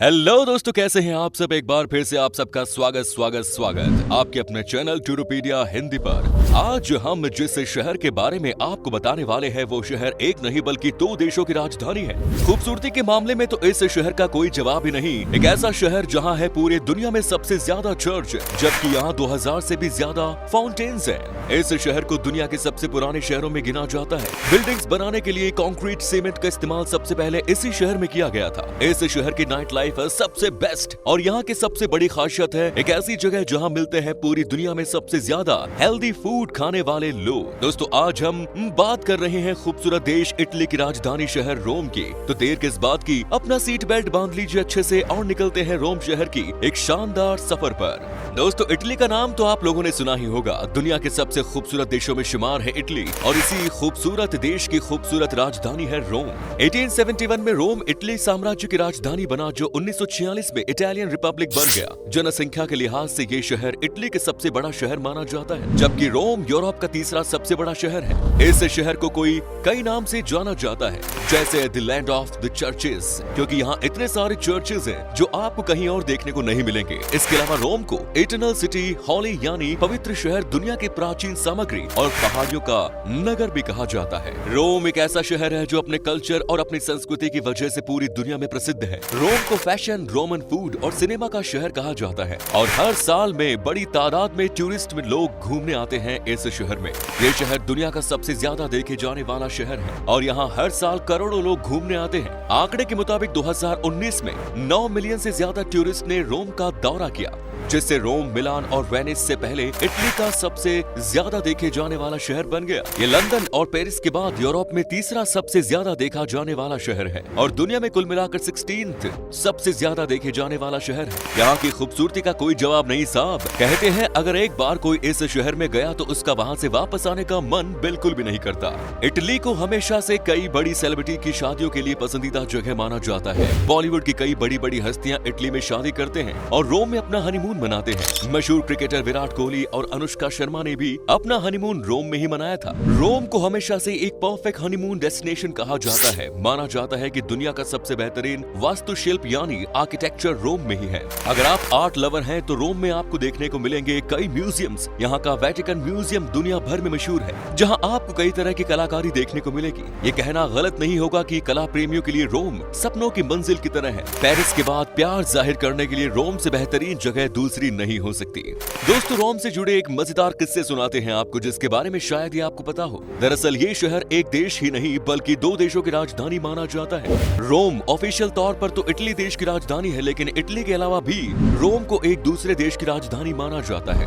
Hello दोस्तों, कैसे हैं आप सब। एक बार फिर से आप सबका स्वागत आपके अपने चैनल टूरोपीडिया हिंदी पर। आज हम जिस शहर के बारे में आपको बताने वाले हैं वो शहर एक नहीं बल्कि दो देशों की राजधानी है। खूबसूरती के मामले में तो इस शहर का कोई जवाब ही नहीं। एक ऐसा शहर जहां है पूरे दुनिया में सबसे ज्यादा चर्च, जबकि यहाँ 2000 से भी ज्यादा फाउंटेन्स हैं। इस शहर को दुनिया के सबसे पुराने शहरों में गिना जाता है। बिल्डिंग्स बनाने के लिए कंक्रीट सीमेंट का इस्तेमाल सबसे पहले इसी शहर में किया गया था। इस शहर की नाइट लाइफ सबसे बेस्ट और यहाँ की सबसे बड़ी खासियत है एक ऐसी जगह जहाँ मिलते हैं पूरी दुनिया में सबसे ज्यादा हेल्दी फूड खाने वाले लोग। दोस्तों, आज हम बात कर रहे हैं खूबसूरत देश इटली की राजधानी शहर रोम की। तो देर किस बात की, अपना सीट बेल्ट बांध लीजिए अच्छे से और निकलते हैं रोम शहर की एक शानदार सफर पर। दोस्तों, इटली का नाम तो आप लोगों ने सुना ही होगा। दुनिया के सबसे खूबसूरत देशों में शुमार है इटली और इसी खूबसूरत देश की खूबसूरत राजधानी है रोम। 1871 में रोम इटली साम्राज्य की राजधानी बना, जो 1946 में इटालियन रिपब्लिक बन गया। जनसंख्या के लिहाज से ये शहर इटली के सबसे बड़ा शहर माना जाता है, जबकि रोम यूरोप का तीसरा सबसे बड़ा शहर है। इस शहर को कोई कई नाम से जाना जाता है, जैसे the land of the churches, क्योंकि यहाँ इतने सारे चर्चेस हैं जो आपको कहीं और देखने को नहीं मिलेंगे। इसके अलावा रोम को इटर्नल सिटी, हॉली यानी पवित्र शहर, दुनिया के प्राचीन सामग्री और पहाड़ियों का नगर भी कहा जाता है। रोम एक ऐसा शहर है जो अपने कल्चर और अपनी संस्कृति की वजह से पूरी दुनिया में प्रसिद्ध है। रोम को फैशन, रोमन फूड और सिनेमा का शहर कहा जाता है और हर साल में बड़ी तादाद में टूरिस्ट में लोग घूमने आते हैं इस शहर में। ये शहर दुनिया का सबसे ज्यादा देखे जाने वाला शहर है और यहाँ हर साल करोड़ों लोग घूमने आते हैं। आंकड़े के मुताबिक 2019 में 9 मिलियन से ज्यादा टूरिस्ट ने रोम का दौरा किया, जिससे रोम, मिलान और वेनिस से पहले इटली का सबसे ज्यादा देखे जाने वाला शहर बन गया। ये लंदन और पेरिस के बाद यूरोप में तीसरा सबसे ज्यादा देखा जाने वाला शहर है और दुनिया में कुल मिलाकर 16th सबसे ज्यादा देखे जाने वाला शहर है। यहाँ की खूबसूरती का कोई जवाब नहीं साहब। कहते हैं अगर एक बार कोई इस शहर में गया तो उसका वहाँ से वापस आने का मन बिल्कुल भी नहीं करता। इटली को हमेशा से कई बड़ी सेलिब्रिटी की शादियों के लिए पसंदीदा जगह माना जाता है। बॉलीवुड की कई बड़ी बड़ी हस्तियां इटली में शादी करते हैं और रोम में अपना हनीमून मनाते हैं। मशहूर क्रिकेटर विराट कोहली और अनुष्का शर्मा ने भी अपना हनीमून रोम में ही मनाया था। रोम को हमेशा से एक परफेक्ट हनीमून डेस्टिनेशन कहा जाता है। माना जाता है कि दुनिया का सबसे बेहतरीन वास्तुशिल्प यानी आर्किटेक्चर रोम में ही है। अगर आप आर्ट लवर हैं तो रोम में आपको देखने को मिलेंगे कई म्यूजियम्स। यहाँ का वेटिकन म्यूजियम दुनिया भर में मशहूर है, जहाँ आपको कई तरह की कलाकारी देखने को मिलेगी। ये कहना गलत नहीं होगा कि कला प्रेमियों के लिए रोम सपनों की मंजिल की तरह है। पेरिस के बाद प्यार जाहिर करने के लिए रोम से बेहतरीन जगह दूसरी नहीं हो सकती। दोस्तों, रोम से जुड़े एक मजेदार किस्से सुनाते हैं आपको, जिसके बारे में शायद ही आपको पता हो। दरअसल ये शहर एक देश ही नहीं बल्कि दो देशों की राजधानी माना जाता है। रोम ऑफिशियल तौर पर तो इटली देश की राजधानी है, लेकिन इटली के अलावा भी रोम को एक दूसरे देश की राजधानी माना जाता है,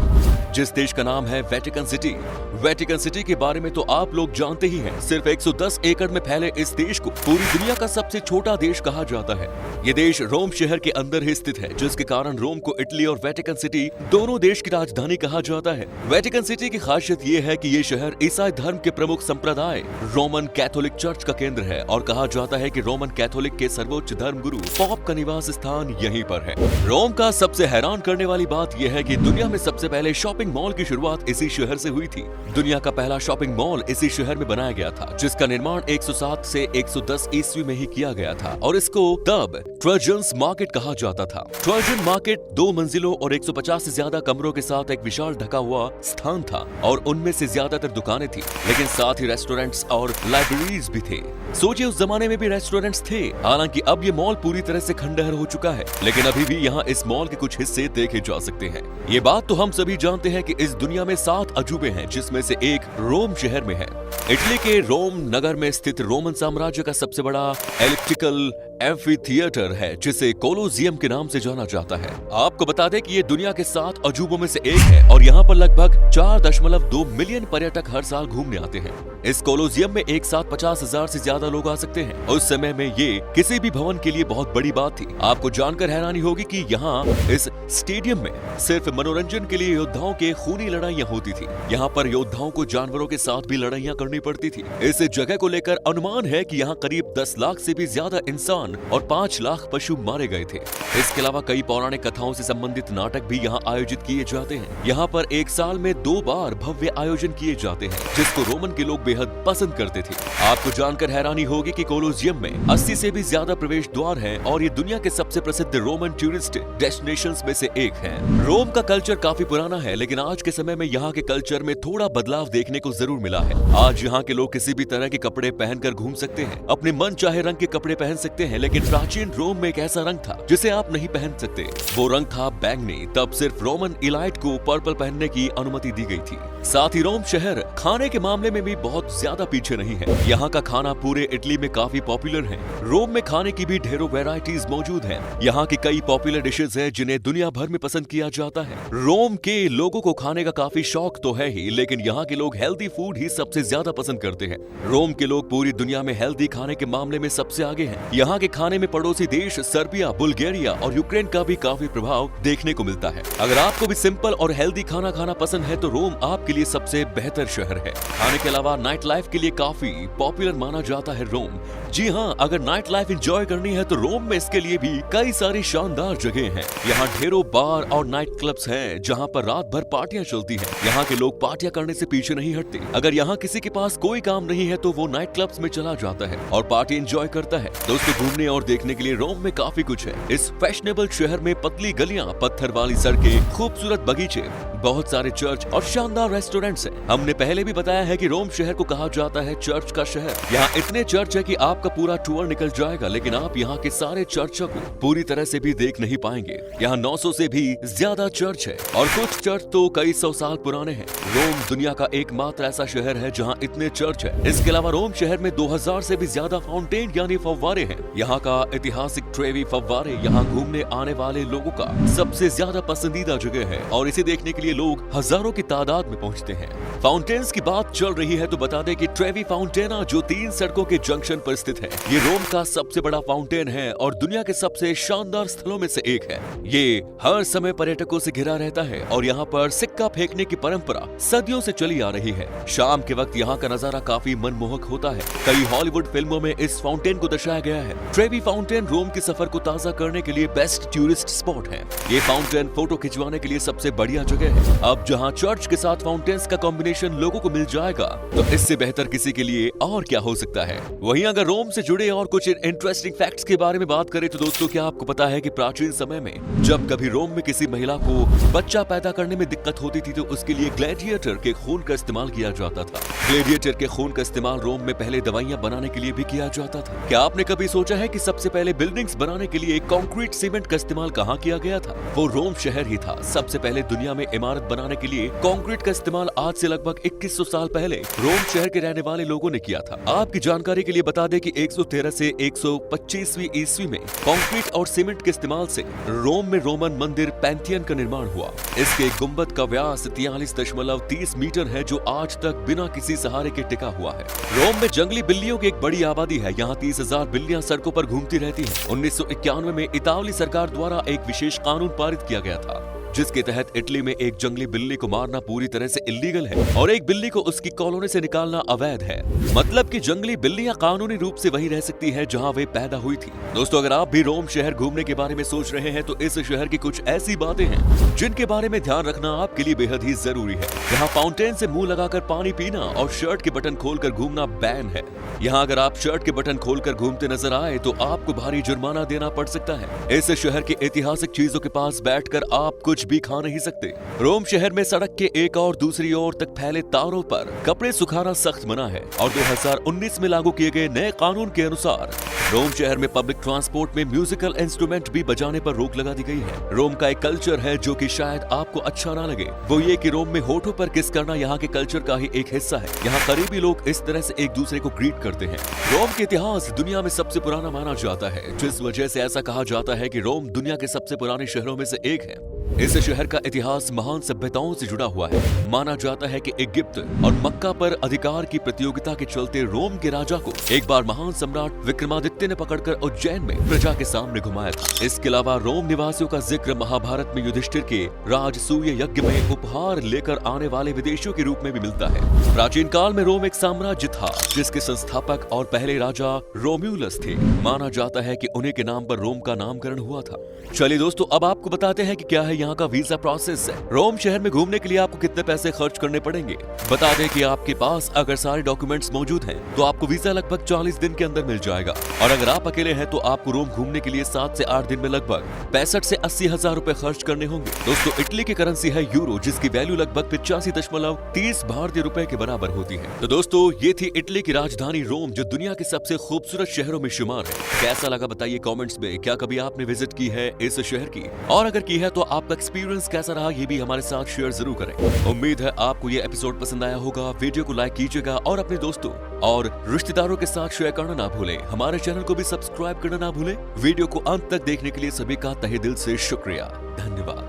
जिस देश का नाम है वेटिकन सिटी। वेटिकन सिटी के बारे में तो आप लोग जानते ही हैं। सिर्फ 110 एकड़ में फैले इस देश को पूरी दुनिया का सबसे छोटा देश कहा जाता है। ये देश रोम शहर के अंदर ही स्थित है, जिसके कारण रोम को इटली और वेटिकन सिटी दोनों देश की राजधानी कहा जाता है। वेटिकन सिटी की खासियत ये है कि ये शहर ईसाई धर्म के प्रमुख संप्रदाय रोमन कैथोलिक चर्च का केंद्र है और कहा जाता है कि रोमन कैथोलिक के सर्वोच्च धर्म गुरु पोप का निवास स्थान यहीं पर है। रोम का सबसे हैरान करने वाली बात यह है कि दुनिया में सबसे पहले शॉपिंग मॉल की शुरुआत इसी शहर से हुई थी। दुनिया का पहला शॉपिंग मॉल इसी शहर में बनाया गया था, जिसका निर्माण 107 से 110 ईस्वी में ही किया गया था और इसको तब ट्राजन्स मार्केट कहा जाता था। ट्राजन मार्केट 2 मंजिलों और 150 से ज्यादा कमरों के साथ एक विशाल ढका हुआ स्थान था और उनमें से ज्यादातर दुकानें थी, लेकिन साथ ही रेस्टोरेंट्स और लाइब्रेरीज भी थे। सोचिए उस जमाने में भी रेस्टोरेंट्स थे। हालांकि अब ये मॉल पूरी तरह से खंडहर हो चुका है, लेकिन अभी भी यहाँ इस मॉल के कुछ हिस्से देखे जा सकते हैं। ये बात तो हम सभी जानते हैं कि इस दुनिया में 7 अजूबे हैं, जिसमें से एक रोम शहर में है। इटली के रोम नगर में स्थित रोमन साम्राज्य का सबसे बड़ा एलिप्टिकल एम्फी थिएटर है, जिसे कोलोजियम के नाम से जाना जाता है। आपको बता दें कि ये दुनिया के 7 अजूबों में से एक है और यहाँ पर लगभग 4.2 मिलियन पर्यटक हर साल घूमने आते हैं। इस कोलोजियम में एक साथ 50,000 से ज्यादा लोग आ सकते हैं। उस समय में ये किसी भी भवन के लिए बहुत बड़ी बात थी। आपको जानकर हैरानी होगी कि यहाँ इस स्टेडियम में सिर्फ मनोरंजन के लिए योद्धाओं के खूनी लड़ाइयाँ होती थी। यहाँ पर योद्धाओं को जानवरों के साथ भी लड़ाइयाँ करनी पड़ती थी। इस जगह को लेकर अनुमान है कि यहाँ करीब 10 लाख से भी ज्यादा इंसान इंसान और 5 लाख पशु मारे गए थे। इसके अलावा कई पौराणिक कथाओं से संबंधित नाटक भी यहाँ आयोजित किए जाते हैं। यहाँ पर एक साल में 2 बार भव्य आयोजन किए जाते हैं, जिसको रोमन के लोग बेहद पसंद करते थे। आपको जानकर हैरानी होगी कि कोलोसियम में 80 से भी ज्यादा प्रवेश द्वार हैं और ये दुनिया के सबसे प्रसिद्ध रोमन टूरिस्ट डेस्टिनेशंस में से एक है। रोम का कल्चर काफी पुराना है, लेकिन आज के समय में यहाँ के कल्चर में थोड़ा बदलाव देखने को जरूर मिला है। आज यहाँ के लोग किसी भी तरह के कपड़े पहनकर घूम सकते हैं, अपने मन चाहे रंग के कपड़े पहन सकते हैं, लेकिन प्राचीन रोम में एक ऐसा रंग था जिसे आप नहीं पहन सकते। वो रंग था बैंगनी। तब सिर्फ रोमन इलाइट को पर्पल पहनने की अनुमति दी गई थी। साथ ही रोम शहर खाने के मामले में भी बहुत ज्यादा पीछे नहीं है। यहाँ का खाना पूरे इटली में काफी पॉपुलर है। रोम में खाने की भी ढेरों वैरायटीज मौजूद हैं। यहाँ की कई पॉपुलर डिशेज हैं जिन्हें दुनिया भर में पसंद किया जाता है। रोम के लोगों को खाने का काफी शौक तो है ही, लेकिन यहाँ के लोग हेल्दी फूड ही सबसे ज्यादा पसंद करते हैं। रोम के लोग पूरी दुनिया में हेल्दी खाने के मामले में सबसे आगे हैं। यहाँ के खाने में पड़ोसी देश सर्बिया, बुल्गारिया और यूक्रेन का भी काफी प्रभाव देखने को मिलता है। अगर आपको भी सिंपल और हेल्दी खाना खाना पसंद है तो रोम आपके लिए सबसे बेहतर शहर है। खाने के अलावा नाइट लाइफ के लिए काफी पॉपुलर माना जाता है रोम। जी हाँ, अगर नाइट लाइफ एंजॉय करनी है तो रोम में इसके लिए भी कई सारी शानदार जगह हैं। यहाँ ढेरों बार और नाइट क्लब्स हैं जहाँ पर रात भर पार्टियां चलती हैं। यहाँ के लोग पार्टियां करने से पीछे नहीं हटते। अगर यहाँ किसी के पास कोई काम नहीं है तो वो नाइट क्लब्स में चला जाता है और पार्टी एंजॉय करता है। दोस्तों, घूमने और देखने के लिए रोम में काफी कुछ है। इस फैशनेबल शहर में पतली गलियां, पत्थर वाली सड़कें, खूबसूरत बगीचे, बहुत सारे चर्च और शानदार रेस्टोरेंट्स हैं। हमने पहले भी बताया है कि रोम शहर को कहा जाता है चर्च का शहर। यहाँ इतने चर्च है कि आपका पूरा टूर निकल जाएगा, लेकिन आप यहाँ के सारे चर्चों को पूरी तरह से भी देख नहीं पाएंगे। यहाँ 900 से भी ज्यादा चर्च है और कुछ चर्च तो कई 100 साल पुराने हैं। रोम दुनिया का एकमात्र ऐसा शहर है जहाँ इतने चर्च है। इसके अलावा रोम शहर में 2000 से भी ज्यादा फाउंटेन यानी फव्वारे हैं। यहाँ का ऐतिहासिक ट्रेवी फव्वारे यहाँ घूमने आने वाले लोगों का सबसे ज्यादा पसंदीदा जगह है और इसे देखने के लिए लोग हजारों की तादाद में पहुँचते हैं। फाउंटेन्स की बात चल रही है तो बता दें कि ट्रेवी फाउंटेना जो 3 सड़कों के जंक्शन पर स्थित है, ये रोम का सबसे बड़ा फाउंटेन है और दुनिया के सबसे शानदार स्थलों में से एक है। ये हर समय पर्यटकों से घिरा रहता है और यहाँ पर सिक्का फेंकने की परंपरा सदियों से चली आ रही है। शाम के वक्त यहाँ का नजारा काफी मनमोहक होता है। कई हॉलीवुड फिल्मों में इस फाउंटेन को दर्शाया गया है। ट्रेवी फाउंटेन रोम के सफर को ताजा करने के लिए बेस्ट टूरिस्ट स्पॉट है। ये फाउंटेन फोटो खिंचवाने के लिए सबसे बढ़िया जगह है। अब जहाँ चर्च के साथ फाउंटेन्स का कॉम्बिनेशन लोगों को मिल जाएगा तो इससे बेहतर किसी के लिए और क्या हो सकता है। वहीं अगर रोम से जुड़े और कुछ इंटरेस्टिंग फैक्ट्स के बारे में बात करें तो दोस्तों, क्या आपको पता है कि प्राचीन समय में जब कभी रोम में किसी महिला को बच्चा पैदा करने में दिक्कत होती थी तो उसके लिए ग्लैडिएटर के खून का इस्तेमाल किया जाता था। ग्लैडिएटर के खून का इस्तेमाल रोम में पहले दवाइयां बनाने के लिए भी किया जाता था। क्या आपने कभी सोचा है कि सबसे पहले बिल्डिंग्स बनाने के लिए कंक्रीट सीमेंट का इस्तेमाल कहाँ किया गया था? वो रोम शहर ही था। सबसे पहले दुनिया में इमारत बनाने के लिए कंक्रीट का इस्तेमाल आज से लगभग 2100 साल पहले रोम शहर के रहने वाले लोगों ने किया था। आपकी जानकारी के लिए बता दें कि 113 से 125वीं ईस्वी में कंक्रीट और सीमेंट के इस्तेमाल से रोम में रोमन मंदिर पैंथियन का निर्माण हुआ। इसके गुंबद का व्यास 43.30 मीटर है जो आज तक बिना किसी सहारे के टिका हुआ है। रोम में जंगली बिल्लियों की एक बड़ी आबादी है। यहाँ 30,000 बिल्लियां सड़कों पर घूमती रहती हैं। 1991 में इतालवी सरकार द्वारा एक विशेष कानून पारित किया गया था जिसके तहत इटली में एक जंगली बिल्ली को मारना पूरी तरह से इल्लीगल है और एक बिल्ली को उसकी कॉलोनी से निकालना अवैध है। मतलब कि जंगली बिल्लियां कानूनी रूप से वहीं रह सकती हैं जहां वे पैदा हुई थी। दोस्तों, अगर आप भी रोम शहर घूमने के बारे में सोच रहे हैं तो इस शहर की कुछ ऐसी बातें हैं जिनके बारे में ध्यान रखना आपके लिए बेहद ही जरूरी है। यहाँ फाउंटेन से मुंह लगाकर पानी पीना और शर्ट के बटन खोलकर घूमना बैन है। यहाँ अगर आप शर्ट के बटन खोलकर घूमते नजर आए तो आपको भारी जुर्माना देना पड़ सकता है। इस शहर की ऐतिहासिक चीजों के पास बैठकर आप कुछ भी खा नहीं सकते। रोम शहर में सड़क के एक और दूसरी ओर तक फैले तारों पर कपड़े सुखाना सख्त मना है और 2019 में लागू किए गए नए कानून के अनुसार रोम शहर में पब्लिक ट्रांसपोर्ट में म्यूजिकल इंस्ट्रूमेंट भी बजाने पर रोक लगा दी गई है। रोम का एक कल्चर है जो कि शायद आपको अच्छा ना लगे, वो ये कि रोम में होठों पर किस करना यहाँ के कल्चर का ही एक हिस्सा है। यहाँ करीबी लोग इस तरह से एक दूसरे को ग्रीट करते हैं। रोम के इतिहास दुनिया में सबसे पुराना माना जाता है, जिस वजह से ऐसा कहा जाता है कि रोम दुनिया के सबसे पुराने शहरों में से एक है। इस शहर का इतिहास महान सभ्यताओं से जुड़ा हुआ है। माना जाता है कि इजिप्ट और मक्का पर अधिकार की प्रतियोगिता के चलते रोम के राजा को एक बार महान सम्राट विक्रमादित्य ने पकड़कर उज्जैन में प्रजा के सामने घुमाया था। इसके अलावा रोम निवासियों का जिक्र महाभारत में युधिष्ठिर के राजसूय यज्ञ में उपहार लेकर आने वाले विदेशियों के रूप में भी मिलता है। प्राचीन काल में रोम एक साम्राज्य था जिसके संस्थापक और पहले राजा रोम्यूलस थे। माना जाता है कि उन्हीं के नाम पर रोम का नामकरण हुआ था। चलिए दोस्तों, अब आपको बताते हैं कि क्या है यहाँ का वीजा प्रोसेस है। रोम शहर में घूमने के लिए आपको कितने पैसे खर्च करने पड़ेंगे। बता दें कि आपके पास अगर सारे डॉक्यूमेंट्स मौजूद हैं तो आपको वीजा लगभग 40 दिन के अंदर मिल जाएगा। और अगर आप अकेले हैं तो आपको रोम घूमने के लिए 7 से 8 दिन में लगभग 65 से 80 हजार रुपए खर्च करने होंगे। दोस्तों, इटली की करेंसी है यूरो, जिसकी वैल्यू लगभग 85.30 भारतीय रुपए के बराबर होती है। तो दोस्तों, ये थी इटली की राजधानी रोम, जो दुनिया के सबसे खूबसूरत शहरों में शुमार है। कैसा लगा बताइए कमेंट्स में। क्या कभी आपने विजिट की है इस शहर की, और अगर की है तो आपका एक्सपीरियंस कैसा रहा ये भी हमारे साथ शेयर जरूर करें। उम्मीद है आपको ये एपिसोड पसंद आया होगा। वीडियो को लाइक कीजिएगा और अपने दोस्तों और रिश्तेदारों के साथ शेयर करना ना भूलें। हमारे चैनल को भी सब्सक्राइब करना ना भूलें। वीडियो को अंत तक देखने के लिए सभी का तहे दिल से शुक्रिया। धन्यवाद।